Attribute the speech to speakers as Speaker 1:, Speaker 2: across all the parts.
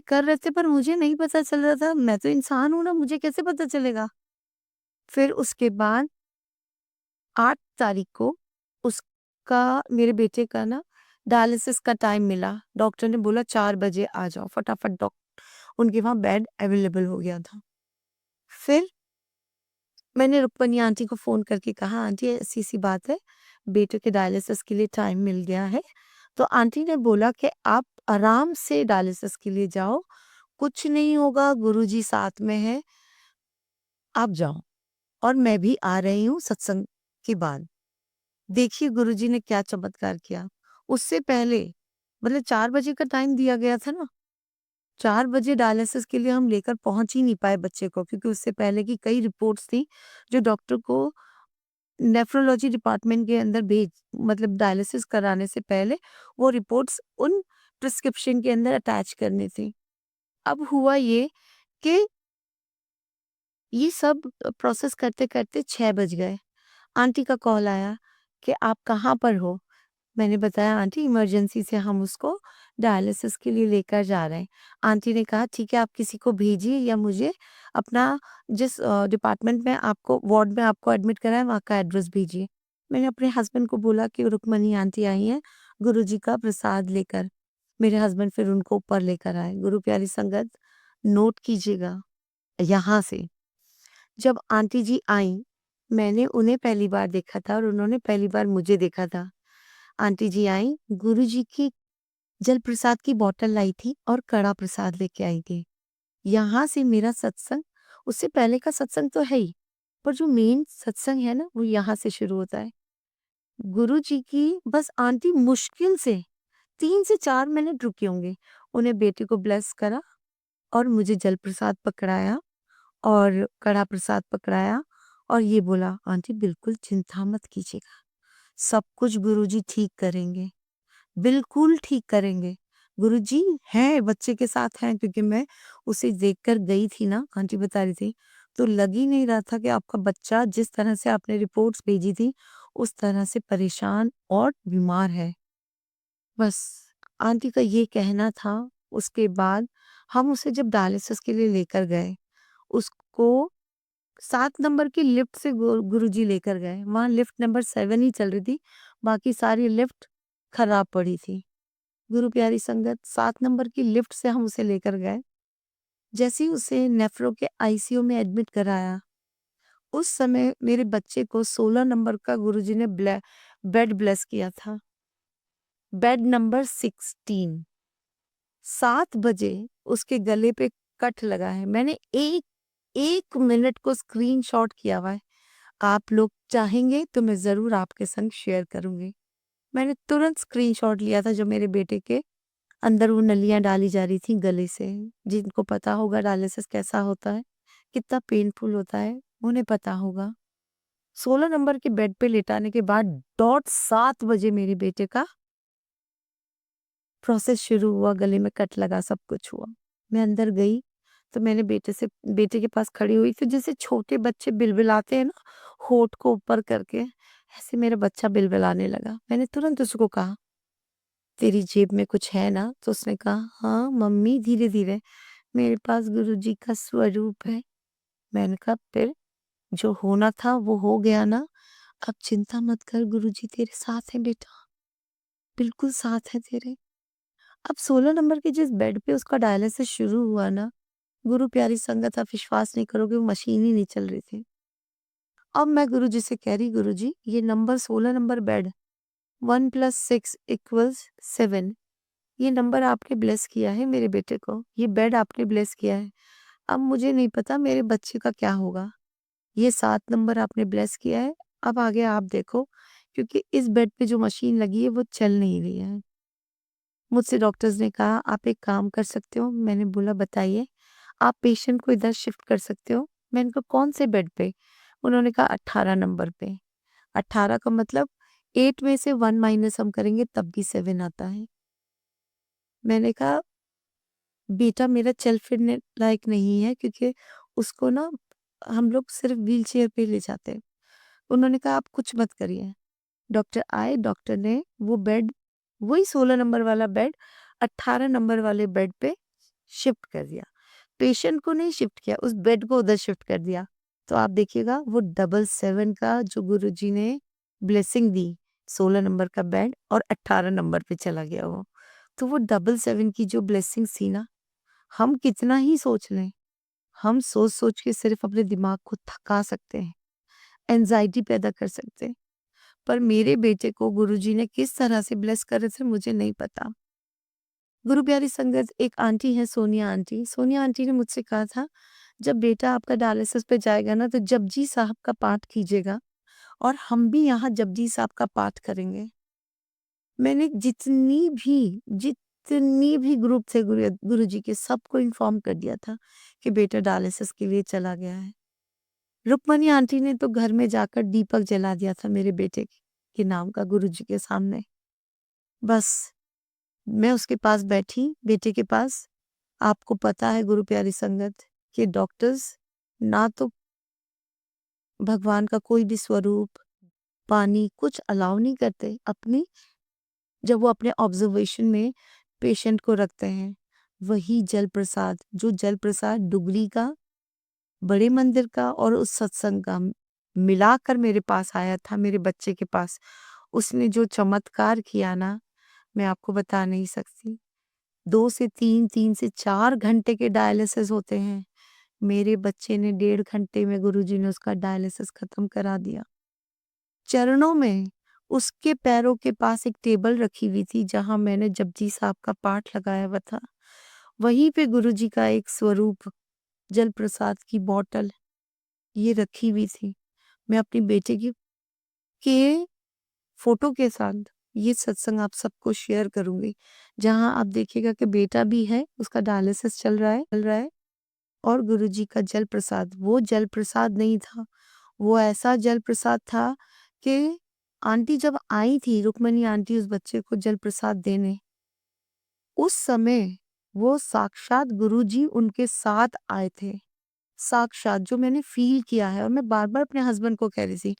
Speaker 1: कर रहे थे पर मुझे नहीं पता चल रहा था, मैं तो इंसान हूँ ना, मुझे कैसे पता चलेगा? फिर उसके बाद 8 तारीख को उसका मेरे बेटे का ना डायलिसिस का टाइम मिला। डॉक्टर ने बोला 4 बजे आ जाओ, फटाफट उनके वहाँ बेड अवेलेबल हो गया था। फिर मैंने रुक्मणी आंटी को फ़ोन करके कहा, आंटी ऐसी-ऐसी बात है, बेटे के डायलिसिस के लिए टाइम मिल गया है। तो आंटी ने बोला कि आप आराम से डायलिसिस के लिए जाओ, कुछ नहीं होगा, गुरुजी साथ में हैं, आप जाओ और मैं भी आ रही हूँ सत्संग के बाद। देखिए गुरुजी ने क्या चमत्कार किया। उससे पहले मतलब 4 बजे का टाइम दिया गया था ना, 4 बजे डायलिसिस के लिए हम लेकर पहुँच ही नहीं पाए बच्चे को, क्योंकि उससे पहले की कई रिपोर्ट्स थी जो डॉक्टर को नेफ्रोलॉजी डिपार्टमेंट के अंदर भेज मतलब डायलिसिस कराने से पहले वो रिपोर्ट्स उन प्रिस्क्रिप्शन के अंदर अटैच करनी थी। अब हुआ ये कि ये सब प्रोसेस करते-करते 6 बज गए। आंटी का कॉल आया कि आप कहाँ पर हो? मैंने बताया आंटी इमरजेंसी से हम उसको डायलिसिस के लिए लेकर जा रहे हैं। आंटी ने कहा ठीक है आप किसी को भेजिए या मुझे अपना जिस डिपार्टमेंट में आपको वार्ड में आपको एडमिट करा है वहाँ का एड्रेस भेजिए। मैंने अपने हस्बैंड को बोला कि रुक्मणी आंटी आई हैं गुरुजी का प्रसाद लेकर। मेरे हस्बैंड फिर उनको ऊपर लेकर आए। गुरु प्यारी संगत नोट कीजिएगा यहाँ से जब आंटी जी आईं, मैंने उन्हें पहली बार देखा था और उन्होंने पहली बार मुझे देखा था। आंटी जी आईं, गुरुजी की जल प्रसाद की बॉटल लाई थी और कड़ा प्रसाद लेके आई थी। यहाँ से मेरा सत्संग उससे पहले का सत्संग तो है ही, पर जो मेन सत्संग है ना, वो यहाँ से शुरू होता है। गुरुजी की बस आंटी मुश्किल से 3 से 4 मिनट रुके होंगे। उन्हें बेटे को ब्लेस करा और मुझे जल प्रसाद पकड़ाया और कड़ा प्रसाद पकड़ाया और ये बोला, "आंटी बिल्कुल चिंता मत कीजिएगा, सब कुछ गुरुजी ठीक करेंगे।" बिल्कुल ठीक करेंगे। गुरुजी हैं, बच्चे के साथ हैं क्योंकि मैं उसे देखकर गई थी ना, आंटी बता रही थी, तो लग ही नहीं रहा था कि आपका बच्चा जिस तरह से आपने रिपोर्ट्स भेजी थी, उस तरह से परेशान और बीमार है। बस आंटी का ये कहना था, उसके बाद हम उसे जब डायलिसिस के लिए लेकर गए, उसको 7 नंबर की लिफ्ट से गुरुजी लेकर गए। वहाँ लिफ्ट नंबर 7 ही चल रही थी, बाकी सारी लिफ्ट खराब पड़ी थी। गुरु प्यारी संगत 7 नंबर की लिफ्ट से हम उसे लेकर गए। जैसे ही उसे नेफ्रो के आईसीयू में एडमिट कराया, उस समय मेरे बच्चे को 16 नंबर का गुरुजी ने बेड ब्लेस किया था। बेड नंबर 16 7 बजे उसके गले पे कट लगा है। मैंने 1 मिनट को स्क्रीनशॉट किया हुआ है। आप लोग चाहेंगे तो मैं ज़रूर आपके संग शेयर करूँगी। मैंने तुरंत स्क्रीनशॉट लिया था जो मेरे बेटे के अंदर वो नलियाँ डाली जा रही थी गले से। जिनको पता होगा डायलिसिस कैसा होता है, कितना पेनफुल होता है, उन्हें पता होगा। 16 नंबर के बेड पे लेटाने के बाद डॉट 7 बजे मेरे बेटे का प्रोसेस शुरू हुआ, गले में कट लगा, सब कुछ हुआ। मैं अंदर गई, तो मैंने बेटे के पास खड़ी हुई, तो जैसे छोटे बच्चे बिलबिलाते हैं ना, होठ को ऊपर करके, ऐसे मेरा बच्चा बिलबिलाने लगा। मैंने तुरंत उसको कहा, "तेरी जेब में कुछ है ना?" तो उसने कहा, "हाँ, मम्मी।" धीरे-धीरे मेरे पास गुरुजी का स्वरूप है। मैंने कहा फिर जो होना था वो हो गया ना, अब चिंता मत कर गुरुजी तेरे साथ हैं बेटा, बिल्कुल साथ है तेरे। अब 16 नंबर के जिस बेड पे उसका डायलिसिस शुरू हुआ ना, गुरु प्यारी संगत आप विश्वास नहीं करोगे वो मशीन ही नहीं चल रही थी। अब मैं गुरुजी से कह रही गुरुजी ये नंबर 16 नंबर बेड 1 + 6 = 7 ये नंबर आपने ब्लेस किया है मेरे बेटे को, ये बेड आपने ब्लेस किया है। अब मुझे नहीं पता मेरे बच्चे का क्या होगा। ये 7 नंबर आपने ब्लेस किया है, अब आगे आप देखो क्योंकि इस बेड पे जो मशीन लगी है वो चल नहीं रही है। मुझसे डॉक्टर्स ने कहा आप एक काम कर सकते हो, मैंने बोला बताइए, आप पेशेंट को इधर शिफ्ट कर सकते हो। मैंने कहा कौन से बेड पे? उन्होंने कहा 18 नंबर पे। 18 का मतलब 8 में से 1 माइनस हम करेंगे तब भी 7 आता है। मैंने कहा बेटा मेरा चल फिरने लायक नहीं है क्योंकि उसको ना हम लोग सिर्फ व्हीलचेयर पे ले जाते हैं। उन्होंने कहा आप कुछ मत करिए। डॉक्टर आए, डॉक्टर ने वो बेड वही 16 नंबर वाला बेड 18 नंबर वाले बेड पे शिफ्ट कर दिया। पेशेंट को नहीं शिफ्ट किया, उस बेड को उधर शिफ्ट कर दिया। तो आप देखिएगा वो 777 का जो गुरुजी ने ब्लेसिंग दी, 16 नंबर का बेड और 18 नंबर पे चला गया वो। तो वो 777 की जो ब्लेसिंग्स थी ना, हम कितना ही सोच लें, हम सोच-सोच के सिर्फ अपने दिमाग को थका सकते हैं, एंग्ज़ायटी पैदा कर सकते हैं। पर मेरे बेटे को गुरुजी ने किस तरह से ब्लेस करे थे मुझे नहीं पता। गुरु प्यारी संगत एक आंटी है सोनिया आंटी ने मुझसे कहा था, जब बेटा आपका डायलिसिस पे जाएगा ना तो जपजी साहब का पाठ कीजिएगा और हम भी यहाँ जपजी साहब का पाठ करेंगे। मैंने जितनी भी ग्रुप थे गुरुजी के सबको इन्फॉर्म कर दिया था कि बेटा डायलिसिस के लिए चला गया है। रुक्मणी आंटी ने तो घर में जाकर दीपक जला दिया था मेरे बेटे के नाम का गुरुजी के सामने। बस मैं उसके पास बैठी, बेटे के पास। आपको पता है गुरु प्यारी संगत कि डॉक्टर्स ना तो भगवान का कोई भी स्वरूप, पानी कुछ अलाउ नहीं करते अपनी जब वो अपने ऑब्जर्वेशन में पेशेंट को रखते हैं। वही जल प्रसाद, जो जल प्रसाद डुगरी का, बड़े मंदिर का और उस सत्संग का मिलाकर मेरे पास आया था, मेरे बच्चे के पास। उसने जो चमत्कार किया ना, मैं आपको बता नहीं सकती। 2 से 3, 3 से 4 घंटे के डायलिसिस होते हैं। मेरे बच्चे ने 1.5 घंटे में गुरुजी ने उसका डायलिसिस खत्म करा दिया। चरणों में उसके पैरों के पास एक टेबल रखी हुई थी जहाँ मैंने जपजी साहब का पाठ लगाया हुआ था। वहीं पे गुरुजी का एक स्वरूप, जल प्रसाद की बॉटल ये रखी हुई थी। मैं अपनी बेटे की के फोटो के साथ ये सत्संग आप सबको शेयर करूँगी। जहाँ आप देखिएगा कि बेटा भी है, उसका डायलिसिस चल रहा है और गुरुजी का जल प्रसाद, वो जल प्रसाद नहीं था, वो ऐसा जल प्रसाद था कि आंटी जब आई थी, रुक्मणी आंटी उस बच्चे को जल प्रसाद देने, उस समय वो साक्षात गुरुजी उनके साथ आए थे। साक्षात जो मैंने फ़ील किया है और मैं बार-बार अपने हस्बैंड को कह रही थी,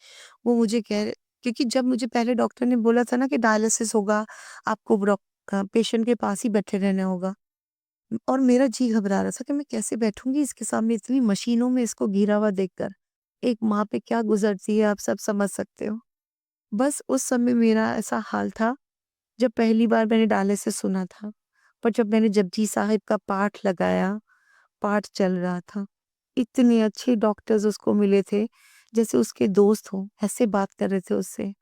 Speaker 1: वो मुझे कह रहे क्योंकि जब मुझे पहले डॉक्टर ने बोला था ना कि डायलिसिस होगा, आपको पेशेंट के पास ही बैठे रहना होगा। और मेरा जी घबरा रहा था कि मैं कैसे बैठूँगी इसके सामने इतनी मशीनों में इसको घिरा हुआ देखकर। एक माँ पे क्या गुज़रती है आप सब समझ सकते हो। बस उस समय मेरा ऐसा हाल था जब पहली बार मैंने डायलिसिस सुना था। पर जब मैंने जपजी साहिब का पाठ लगाया, पाठ चल रहा था। इतने अच्छे डॉक्टर्स उसको मिले थे, जैसे उसके दोस्त हों, ऐसे बात कर रहे थे उससे।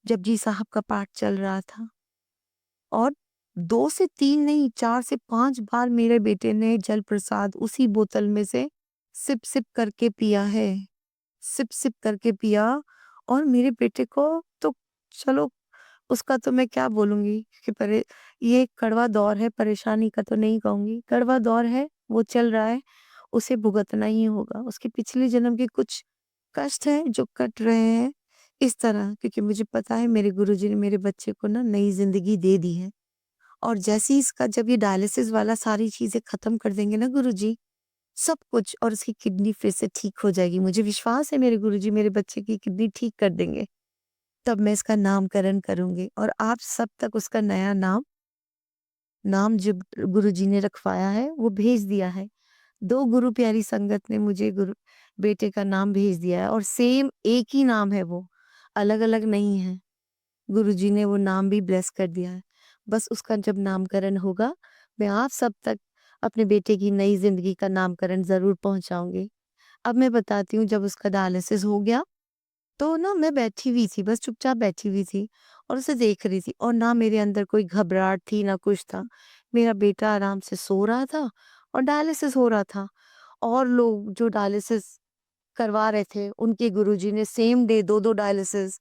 Speaker 1: जपजी साहब का पाठ चल रहा था और 2 से 3 नहीं 4 से 5 बार मेरे बेटे ने जल प्रसाद उसी बोतल में से सिप-सिप करके पिया है। सिप-सिप करके पिया और मेरे बेटे को तो चलो उसका तो मैं क्या बोलूँगी कि ये एक कड़वा दौर है, परेशानी का तो नहीं कहूँगी। कड़वा दौर है, वो चल रहा है, उसे भुगतना ही होगा। उसके पिछले जन्म के कुछ कष्ट हैं जो कट रहे हैं इस तरह क्योंकि मुझे पता है मेरे गुरुजी ने मेरे बच्चे को ना नई ज़िंदगी दे दी है। और जैसे ही इसका जब ये डायलिसिस वाला सारी चीज़ें खत्म कर देंगे ना गुरुजी, सब कुछ और उसकी किडनी फिर से ठीक हो जाएगी। मुझे विश्वास है मेरे गुरुजी मेरे बच्चे की किडनी ठीक कर देंगे। तब मैं इसका नामकरण करूँगी और आप सब तक उसका नया नाम जो गुरुजी ने रखवाया है वो भेज दिया है। 2 गुरु प्यारी संगत ने मुझे गुरु बेटे का नाम भेज दिया है और सेम एक ही नाम है वो, अलग-अलग नहीं है। गुरुजी ने वो नाम भी ब्लेस कर दिया है। बस उसका जब नामकरण होगा, मैं आप सब तक अपने बेटे की नई ज़िंदगी का नामकरण ज़रूर पहुँचाऊँगी। अब मैं बताती हूँ जब उसका डायलिसिस हो गया, तो ना मैं बैठी हुई थी, बस चुपचाप बैठी हुई थी और उसे देख रही थी और ना मेरे अंदर कोई घबराहट थी, ना कुछ था। मेरा बेटा आराम से सो रहा था और डायलिसिस हो रहा था और लोग जो डायलिसिस करवा रहे थे, उनके गुरुजी ने सेम डे 2-2 डायलिसिस